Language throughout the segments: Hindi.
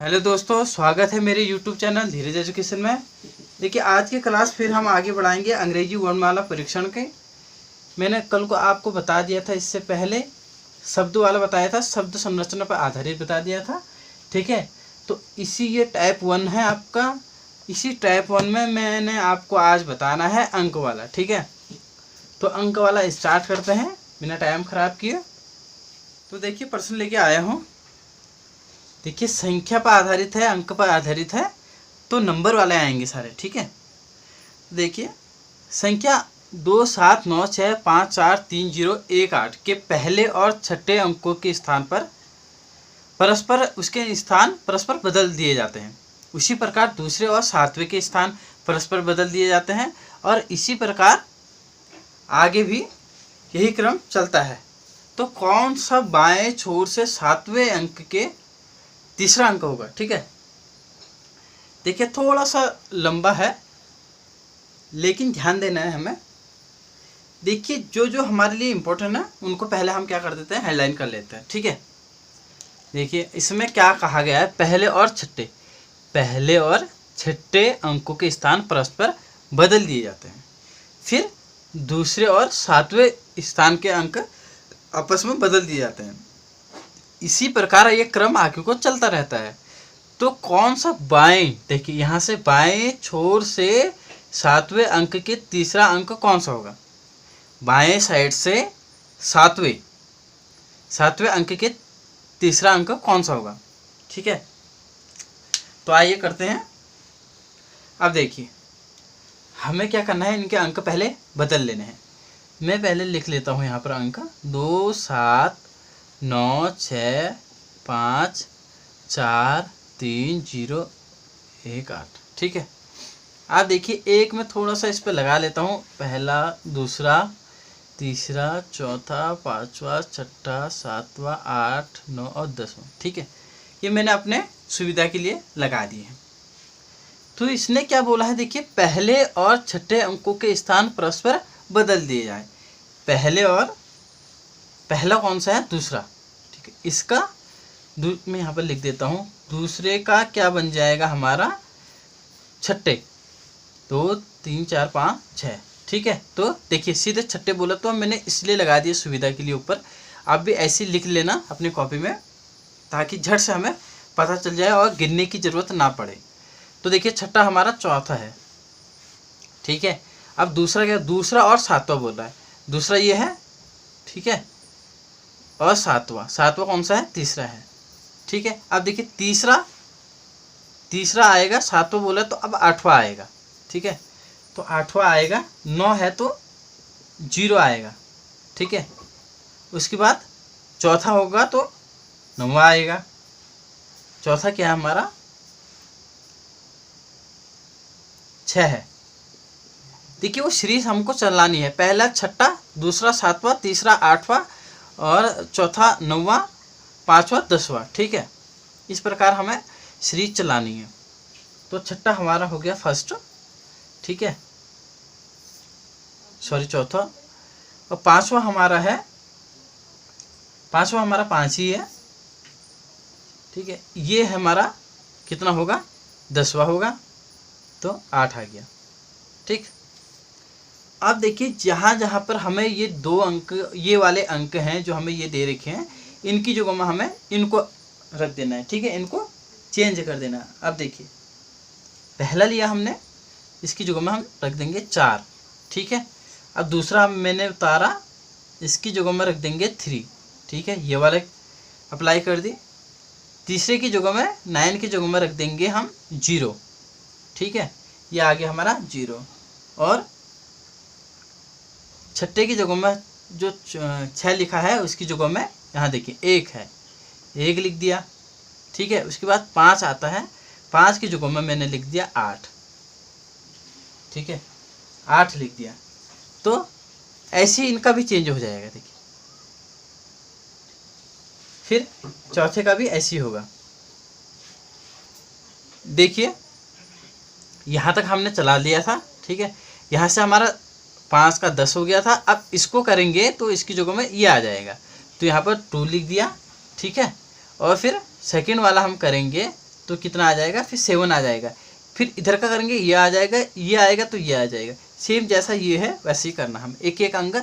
हेलो दोस्तों, स्वागत है मेरे YouTube चैनल धीरज एजुकेशन में। देखिए, आज की क्लास फिर हम आगे बढ़ाएंगे अंग्रेजी वर्णमाला परीक्षण के। मैंने कल को आपको बता दिया था, इससे पहले शब्द वाला बताया था, शब्द संरचना पर आधारित बता दिया था। ठीक है, तो ये टाइप 1 है आपका। इसी टाइप 1 में मैंने आपको आज बताना है अंक वाला। ठीक है, तो अंक वाला स्टार्ट करते हैं बिना टाइम खराब किए। तो देखिए, प्रश्न लेके आया हूँ। देखिए, संख्या पर आधारित है, अंक पर आधारित है, तो नंबर वाले आएंगे सारे। ठीक है, देखिए, संख्या 2 7 9 6 5 4 3 0 1 8 के पहले और छठे अंकों के स्थान पर परस्पर बदल दिए जाते हैं। उसी प्रकार दूसरे और सातवें के स्थान परस्पर बदल दिए जाते हैं, और इसी प्रकार आगे भी यही क्रम चलता है। तो कौन सा बाएं छोर से सातवें अंक के तीसरा अंक होगा? ठीक है, देखिए, थोड़ा सा लंबा है लेकिन ध्यान देना है हमें। देखिए, जो जो हमारे लिए इम्पोर्टेंट है उनको पहले हम क्या कर देते हैं, हेडलाइन कर लेते हैं। ठीक है, देखिए, इसमें क्या कहा गया है, पहले और छठे अंकों के स्थान परस्पर बदल दिए जाते हैं। फिर दूसरे और सातवें स्थान के अंक आपस में बदल दिए जाते हैं। इसी प्रकार ये क्रम आगे को चलता रहता है। तो कौन सा बाएं, देखिए यहाँ से बाएं छोर से सातवें अंक के तीसरा अंक कौन सा होगा? बाएं साइड से सातवें अंक के तीसरा अंक कौन सा होगा? ठीक है, तो आइए करते हैं। अब देखिए, हमें क्या करना है, इनके अंक पहले बदल लेने हैं। मैं पहले लिख लेता हूँ यहाँ पर अंक 2 7 9 6 5 4 3 0 1 8। ठीक है, आप देखिए, एक में थोड़ा सा इस पर लगा लेता हूँ, पहला, दूसरा, तीसरा, चौथा, पांचवा, छठा, सातवां, 8 9 और 10वां। ठीक है, ये मैंने अपने सुविधा के लिए लगा दिए हैं। तो इसने क्या बोला है, देखिए, पहले और छठे अंकों के स्थान परस्पर बदल दिए जाए। पहला कौन सा है? दूसरा। ठीक है, इसका मैं यहाँ पर लिख देता हूँ, दूसरे का क्या बन जाएगा हमारा? छठे। 2 3 4 5 6। ठीक है, तो देखिए, सीधे छठे बोला तो मैंने इसलिए लगा दिया सुविधा के लिए ऊपर। आप भी ऐसे लिख लेना अपनी कॉपी में, ताकि झट से हमें पता चल जाए और गिनने की ज़रूरत ना पड़े। तो देखिए, छठा हमारा चौथा है। ठीक है, अब दूसरा क्या? दूसरा और सातवां बोल रहा है। दूसरा ये है, ठीक है, और सातवां कौन सा है? तीसरा है। ठीक है, अब देखिए, तीसरा आएगा, सातवां बोला तो अब आठवां आएगा। ठीक है, तो आठवां आएगा, 9 है तो 0 आएगा। ठीक है, उसके बाद चौथा होगा तो 9वां आएगा। चौथा क्या है हमारा? 6 है। देखिए, वो सीरीज हमको चलानी है, पहला छठा, दूसरा सातवां, तीसरा आठवां, और चौथा 9वां, 5वां 10वां। ठीक है, इस प्रकार हमें सीरीज चलानी है। तो छठा हमारा हो गया फर्स्ट। ठीक है, सॉरी, चौथा। और पांचवा हमारा 5 ही है। ठीक है, ये हमारा कितना होगा? 10वां होगा, तो 8 आ गया। ठीक, अब देखिए, जहाँ जहाँ पर हमें ये 2 अंक, ये वाले अंक हैं जो हमें ये दे रखे हैं, इनकी जगह में हमें इनको रख देना है। ठीक है, इनको चेंज कर देना है। अब देखिए, पहला लिया हमने, इसकी जगह में हम रख देंगे 4। ठीक है, अब दूसरा मैंने उतारा, इसकी जगह में रख देंगे 3। ठीक है, ये वाले अप्लाई कर दी। तीसरे की जगह में 9 की जगह में रख देंगे हम 0। ठीक है, ये आ गया हमारा 0। और छठे की जगह में जो 6 लिखा है, उसकी जगह में यहाँ देखिए 1 है, 1 लिख दिया। ठीक है, उसके बाद 5 आता है, 5 की जगह में मैंने लिख दिया 8। ठीक है, 8 लिख दिया। तो ऐसे ही इनका भी चेंज हो जाएगा। देखिए, फिर चौथे का भी ऐसे ही होगा। देखिए, यहाँ तक हमने चला लिया था। ठीक है, यहाँ से हमारा 5 का 10 हो गया था। अब इसको करेंगे तो इसकी जगह में ये आ जाएगा, तो यहाँ पर 2 लिख दिया। ठीक है, और फिर सेकंड वाला हम करेंगे तो कितना आ जाएगा, फिर 7 आ जाएगा। फिर इधर का करेंगे, ये आ जाएगा, ये आएगा तो ये आ जाएगा। सेम जैसा ये है वैसे ही करना, हम एक एक अंक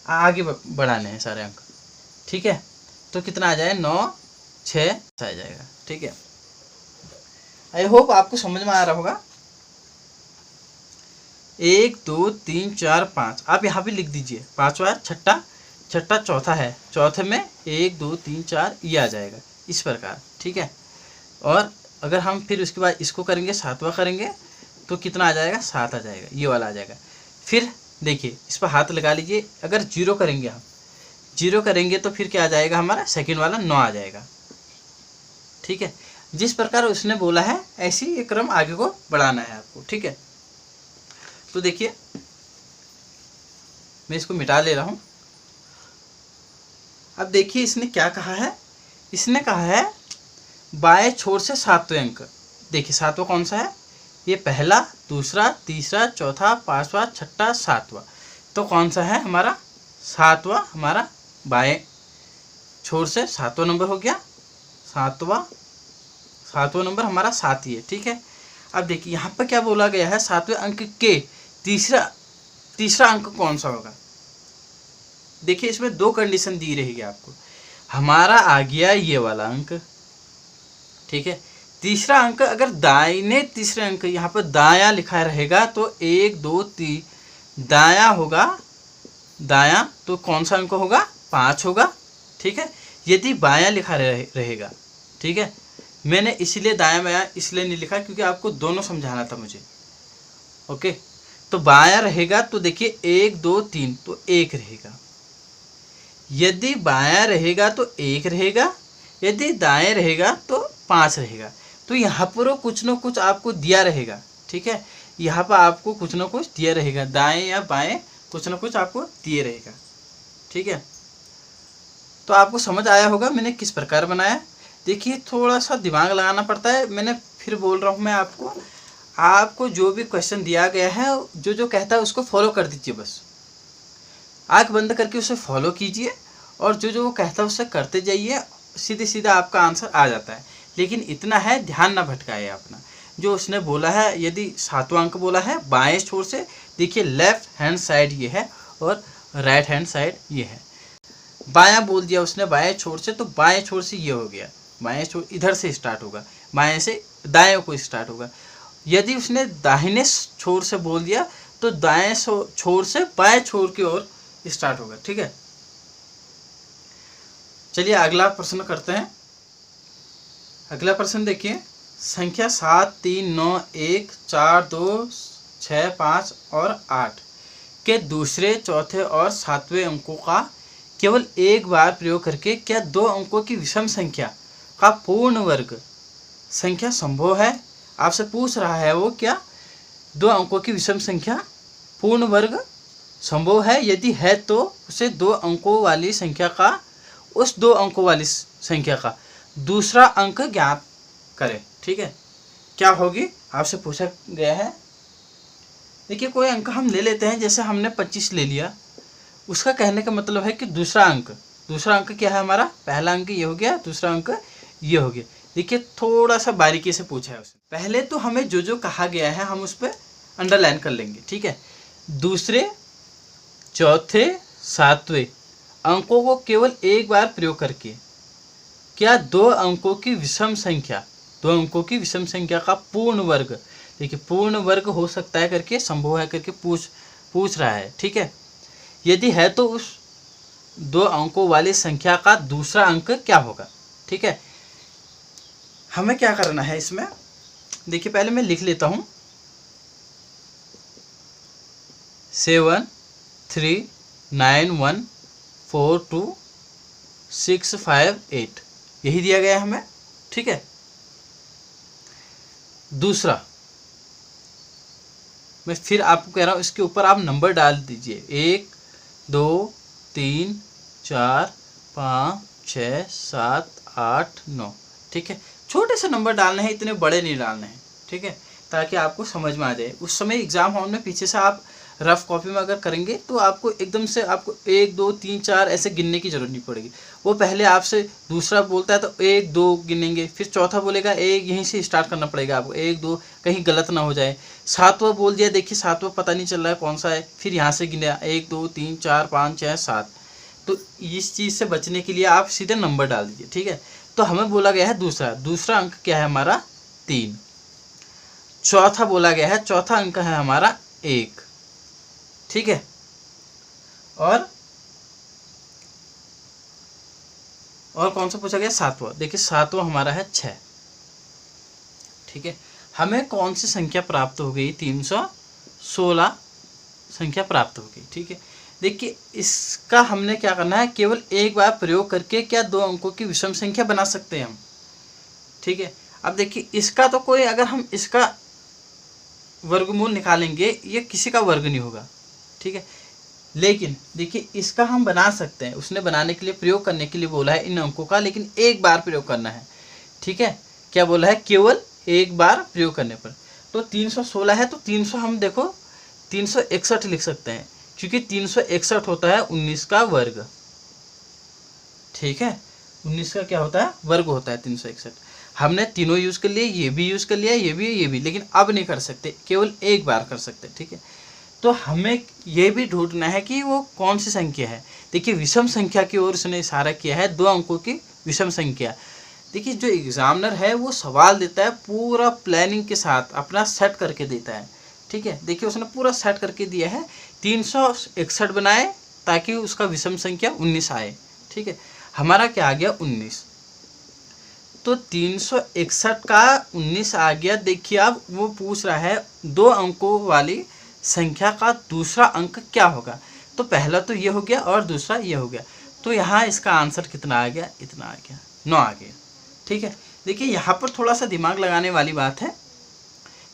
आगे बढ़ाने हैं सारे अंक, ठीक है। तो कितना आ जाएगा, 9 6 आ जाएगा, ठीक है। आई होप आपको समझ में आ रहा होगा। 1 2 3 4 5 आप यहाँ भी लिख दीजिए, 5वां छठा चौथा है, चौथे में 1 2 3 4 ये आ जाएगा इस प्रकार, ठीक है। और अगर हम फिर उसके बाद इसको करेंगे, 7वां करेंगे तो कितना आ जाएगा, 7 आ जाएगा, ये वाला आ जाएगा। फिर देखिए इस पर हाथ लगा लीजिए, अगर 0 करेंगे, हम 0 करेंगे तो फिर क्या आ जाएगा, हमारा सेकंड वाला 9 आ जाएगा, ठीक है। जिस प्रकार उसने बोला है ऐसे ही ये क्रम आगे को बढ़ाना है आपको, ठीक है। तो देखिए मैं इसको मिटा ले रहा हूँ। अब देखिए इसने क्या कहा है, इसने कहा है बाएं छोर से 7वें अंक। देखिए 7वां कौन सा है, ये पहला, दूसरा, तीसरा, चौथा, 5वां, छठा, 7वां। तो कौन सा है हमारा, 7वां हमारा बाएं छोर से 7वां नंबर हो गया। 7वां नंबर हमारा 7 ही है, ठीक है। अब देखिए यहाँ पर क्या बोला गया है, 7वें अंक के तीसरा अंक कौन सा होगा। देखिए इसमें 2 कंडीशन दी रहेगी आपको। हमारा आ गया ये वाला अंक, ठीक है। तीसरा अंक अगर दाहिने तीसरे अंक यहाँ पर दायां लिखा रहेगा तो 1 2 3 दायां होगा, दायां तो कौन सा अंक होगा, 5 होगा, ठीक है। यदि बायां लिखा रहेगा, ठीक है। मैंने इसलिए दायां बायां इसलिए नहीं लिखा क्योंकि आपको दोनों समझाना था मुझे, ओके। तो बायां रहेगा तो देखिए 1 2 3 तो 1 रहेगा। यदि बायां रहेगा तो 1 रहेगा, यदि दाएं रहेगा तो 5 रहेगा। तो यहाँ पर कुछ न कुछ आपको दिया रहेगा, ठीक है। यहाँ पर आपको कुछ न कुछ दिया रहेगा, दाएं या बाएं कुछ न कुछ आपको दिए रहेगा, ठीक है। तो आपको समझ आया होगा मैंने किस प्रकार बनाया। देखिए थोड़ा सा दिमाग लगाना पड़ता है, मैंने फिर बोल रहा हूँ मैं आपको जो भी क्वेश्चन दिया गया है, जो कहता है उसको फॉलो कर दीजिए, बस आँख बंद करके उसे फॉलो कीजिए और जो वो कहता है उससे करते जाइए, सीधे सीधा आपका आंसर आ जाता है। लेकिन इतना है, ध्यान ना भटकाए अपना। जो उसने बोला है, यदि 7वां अंक बोला है बाएं छोर से, देखिए लेफ्ट हैंड साइड ये है और राइट हैंड साइड ये है। बायां बोल दिया उसने बाएं छोर से, तो बाएं छोर से ये हो गया, बाएं छोर इधर से स्टार्ट होगा, बाएं से दाएं को स्टार्ट होगा। यदि उसने दाहिने छोर से बोल दिया तो दाएं छोर से बाएं छोर की ओर स्टार्ट होगा, ठीक है। चलिए अगला प्रश्न करते हैं। अगला प्रश्न देखिए, संख्या 7 3 9 1 4 2 6 5 और 8 के दूसरे, चौथे और 7वें अंकों का केवल एक बार प्रयोग करके क्या 2 अंकों की विषम संख्या का पूर्ण वर्ग संख्या संभव है। आपसे पूछ रहा है वो क्या 2 अंकों की विषम संख्या पूर्ण वर्ग संभव है, यदि है तो उसे 2 अंकों वाली संख्या का, उस 2 अंकों वाली संख्या का दूसरा अंक ज्ञात करें, ठीक है। क्या होगी आपसे पूछा गया है। देखिए कोई अंक हम ले लेते हैं, जैसे हमने 25 ले लिया, उसका कहने का मतलब है कि दूसरा अंक क्या है हमारा, पहला अंक ये हो गया, दूसरा अंक ये हो गया। देखिए थोड़ा सा बारीकी से पूछा है उसने। पहले तो हमें जो कहा गया है हम उस पर अंडरलाइन कर लेंगे, ठीक है। दूसरे, चौथे, 7वें अंकों को केवल एक बार प्रयोग करके क्या 2 अंकों की विषम संख्या का पूर्ण वर्ग, देखिए पूर्ण वर्ग हो सकता है करके, संभव है करके पूछ रहा है, ठीक है। यदि है तो उस 2 अंकों वाली संख्या का दूसरा अंक क्या होगा, ठीक है। हमें क्या करना है इसमें, देखिए पहले मैं लिख लेता हूँ 7 3 9 1 4 2 6 5 8 यही दिया गया है हमें, ठीक है। दूसरा मैं फिर आपको कह रहा हूँ, इसके ऊपर आप नंबर डाल दीजिए, 1 2 3 4 5 6 7 8 9, ठीक है। छोटे से नंबर डालने हैं, इतने बड़े नहीं डालने हैं, ठीक है, ताकि आपको समझ में आ जाए। उस समय एग्जाम हॉल में पीछे से आप रफ कॉपी में अगर करेंगे तो आपको एकदम से आपको 1 2 3 4 ऐसे गिनने की जरूरत नहीं पड़ेगी। वो पहले आपसे दूसरा बोलता है तो 1 2 गिनेंगे, फिर चौथा बोलेगा एक, यहीं से स्टार्ट करना पड़ेगा आपको 1 2, कहीं गलत ना हो जाए। सातवां बोल दिया, देखिए सातवां पता नहीं चल रहा है कौन सा है, फिर यहाँ से गिना 1 2 3 4 5 6 7। तो इस चीज़ से बचने के लिए आप सीधे नंबर डाल दीजिए, ठीक है। तो हमें बोला गया है दूसरा अंक क्या है हमारा 3। चौथा बोला गया है, चौथा अंक है हमारा 1, ठीक है। और कौन सा पूछा गया, सातवां। देखिए सातवां हमारा है 6, ठीक है। हमें कौन सी संख्या प्राप्त हो गई, 316 संख्या प्राप्त हो गई, ठीक है। देखिए इसका हमने क्या करना है, केवल एक बार प्रयोग करके क्या 2 अंकों की विषम संख्या बना सकते हैं हम, ठीक है। अब देखिए इसका तो कोई, अगर हम इसका वर्गमूल निकालेंगे ये किसी का वर्ग नहीं होगा, ठीक है। लेकिन देखिए इसका हम बना सकते हैं, उसने बनाने के लिए, प्रयोग करने के लिए बोला है इन अंकों का, लेकिन एक बार प्रयोग करना है, ठीक है। क्या बोला है, केवल एक बार प्रयोग करने पर। तो 316 है तो 300 हम देखो 361 लिख सकते हैं, क्योंकि 361 होता है 19 का वर्ग, ठीक है। 19 का क्या होता है, वर्ग होता है 361। हमने तीनों यूज़ कर लिए, ये भी यूज़ कर लिया, ये भी, लेकिन अब नहीं कर सकते, केवल एक बार कर सकते, ठीक है। तो हमें ये भी ढूंढना है कि वो कौन सी संख्या है। देखिए विषम संख्या की ओर उसने इशारा किया है, 2 अंकों की विषम संख्या। देखिए जो एग्जामिनर है वो सवाल देता है पूरा प्लानिंग के साथ, अपना सेट करके देता है, ठीक है। देखिए उसने पूरा सेट करके दिया है, 361 बनाए ताकि उसका विषम संख्या 19 आए, ठीक है। हमारा क्या आ गया 19, तो 361 का 19 आ गया। देखिए अब वो पूछ रहा है 2 अंकों वाली संख्या का दूसरा अंक क्या होगा। तो पहला तो ये हो गया और दूसरा ये हो गया, तो यहाँ इसका आंसर कितना आ गया, इतना आ गया, 9 आ गया, ठीक है। देखिए यहाँ पर थोड़ा सा दिमाग लगाने वाली बात है।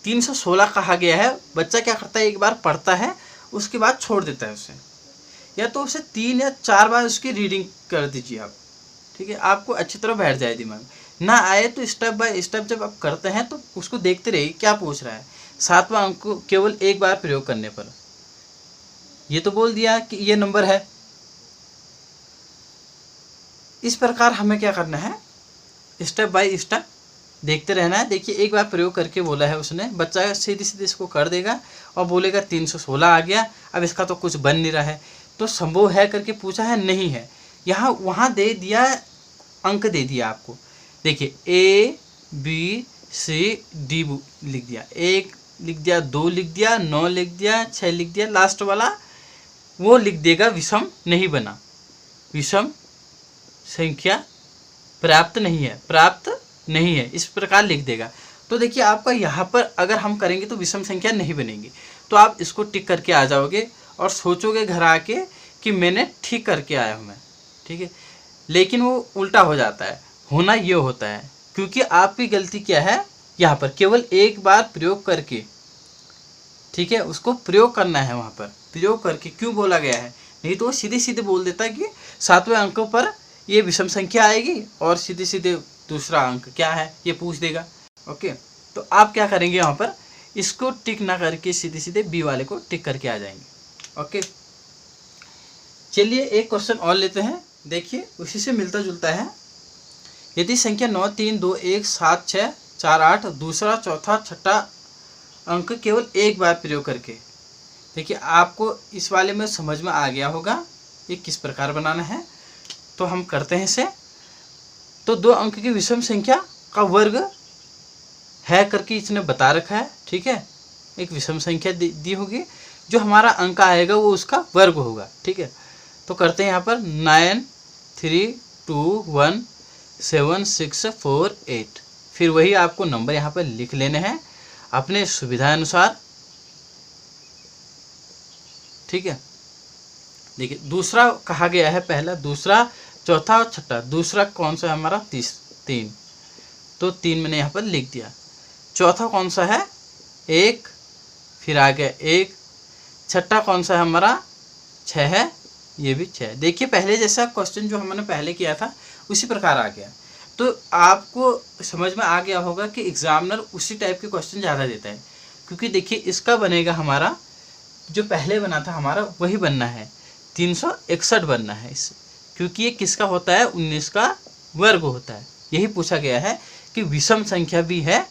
316 कहा गया है, बच्चा क्या करता है, एक बार पढ़ता है उसके बाद छोड़ देता है उसे, या तो उसे 3 या 4 बार उसकी रीडिंग कर दीजिए आप, ठीक है। आपको अच्छी तरह बैठ जाए दिमाग, ना आए तो स्टेप बाय स्टेप जब आप करते हैं तो उसको देखते रहिए क्या पूछ रहा है। 7वां अंक को केवल एक बार प्रयोग करने पर, ये तो बोल दिया कि ये नंबर है। इस प्रकार हमें क्या करना है, स्टेप बाय स्टेप देखते रहना है। देखिए एक बार प्रयोग करके बोला है उसने, बच्चा सीधे सीधे इसको कर देगा और बोलेगा 316 आ गया। अब इसका तो कुछ बन नहीं रहा है, तो संभव है करके पूछा है, नहीं है, यहाँ वहाँ दे दिया, अंक दे दिया आपको। देखिए A B C D लिख दिया, 1 लिख दिया, 2 लिख दिया, 9 लिख दिया, 6 लिख दिया, लास्ट वाला वो लिख देगा विषम नहीं बना, विषम संख्या प्राप्त नहीं है, इस प्रकार लिख देगा। तो देखिए आपका यहाँ पर अगर हम करेंगे तो विषम संख्या नहीं बनेगी, तो आप इसको टिक करके आ जाओगे और सोचोगे घर आके कि मैंने ठीक करके आया हूँ मैं, ठीक है। लेकिन वो उल्टा हो जाता है, होना ये होता है क्योंकि आपकी गलती क्या है, यहाँ पर केवल एक बार प्रयोग करके, ठीक है, उसको प्रयोग करना है, वहाँ पर प्रयोग करके क्यों बोला गया है, नहीं तो वो सीधे सीधे बोल देता है कि 7वें अंक पर ये विषम संख्या आएगी और सीधे सीधे दूसरा अंक क्या है ये पूछ देगा। ओके, तो आप क्या करेंगे, यहाँ पर इसको टिक ना करके सीधे सीधे बी वाले को टिक करके आ जाएंगे। ओके, चलिए एक क्वेश्चन और लेते हैं। देखिए उसी से मिलता जुलता है। यदि संख्या 9 3 2 1 7 6 4 8 दूसरा चौथा छठा अंक केवल एक बार प्रयोग करके, देखिए आपको इस वाले में समझ में आ गया होगा ये किस प्रकार बनाना है। तो हम करते हैं इसे। तो 2 अंक की विषम संख्या का वर्ग है करके इसने बता रखा है, ठीक है। एक विषम संख्या दी होगी, जो हमारा अंक आएगा वो उसका वर्ग होगा, ठीक है। तो करते हैं यहाँ पर 9 3 2 1 7 6 4 8, फिर वही आपको नंबर यहाँ पर लिख लेने हैं अपने सुविधा अनुसार, ठीक है। देखिए दूसरा कहा गया है, पहला दूसरा चौथा और छठा, दूसरा कौन सा है हमारा 3, तो 3 मैंने यहाँ पर लिख दिया। चौथा कौन सा है 1, फिर आ गया 1, छठा कौन सा है हमारा 6 है, ये भी 6। देखिए पहले जैसा क्वेश्चन जो हमने पहले किया था उसी प्रकार आ गया। तो आपको समझ में आ गया होगा कि एग्जामिनर उसी टाइप के क्वेश्चन ज़्यादा देता है, क्योंकि देखिए इसका बनेगा हमारा जो पहले बना था हमारा वही बनना है, 361 बनना है इससे, क्योंकि ये किसका होता है, 19 का वर्ग होता है। यही पूछा गया है कि विषम संख्या भी है।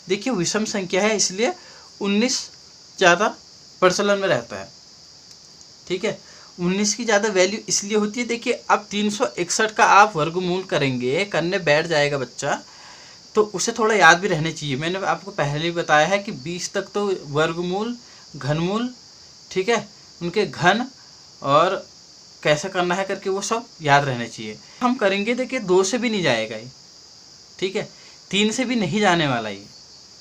देखिए विषम संख्या है इसलिए 19 ज़्यादा प्रचलन में रहता है, ठीक है। 19 की ज़्यादा वैल्यू इसलिए होती है, देखिए अब 361 का आप वर्गमूल करेंगे, करने बैठ जाएगा बच्चा, तो उसे थोड़ा याद भी रहने चाहिए। मैंने आपको पहले ही बताया है कि 20 तक तो वर्गमूल, घनमूल, ठीक है, उनके घन और कैसे करना है करके वो सब याद रहने चाहिए। हम करेंगे, देखिए 2 से भी नहीं जाएगा ये, ठीक है, 3 से भी नहीं जाने वाला ये।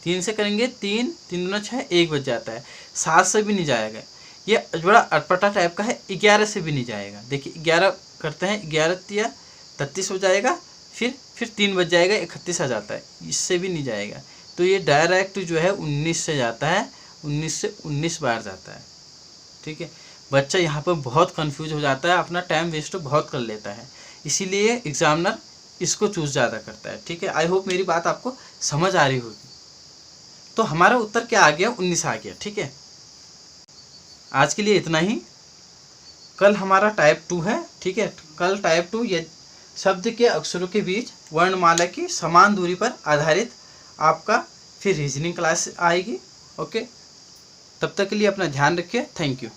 3 से करेंगे 3 दूना 6, 1 बच जाता है। 7 से भी नहीं जाएगा, ये बड़ा अटपटा टाइप का है। 11 से भी नहीं जाएगा, देखिए 11 करते हैं, 11 तिया 33 हो जाएगा, फिर 3 बच जाएगा, 31 आ जाता है, इससे भी नहीं जाएगा। तो ये डायरेक्ट जो है 19 से जाता है, 19 से 19 बार जाता है, ठीक है। बच्चा यहाँ पर बहुत कंफ्यूज हो जाता है, अपना टाइम वेस्ट बहुत कर लेता है, इसीलिए एग्जामिनर इसको चूज ज़्यादा करता है, ठीक है। आई होप मेरी बात आपको समझ आ रही होगी। तो हमारा उत्तर क्या आ गया, 19 आ गया, ठीक है। आज के लिए इतना ही। कल हमारा टाइप 2 है, ठीक है। कल टाइप 2 ये शब्द के अक्षरों के बीच वर्णमाला की समान दूरी पर आधारित आपका फिर रीजनिंग क्लास आएगी, ओके। तब तक के लिए अपना ध्यान रखिए, थैंक यू।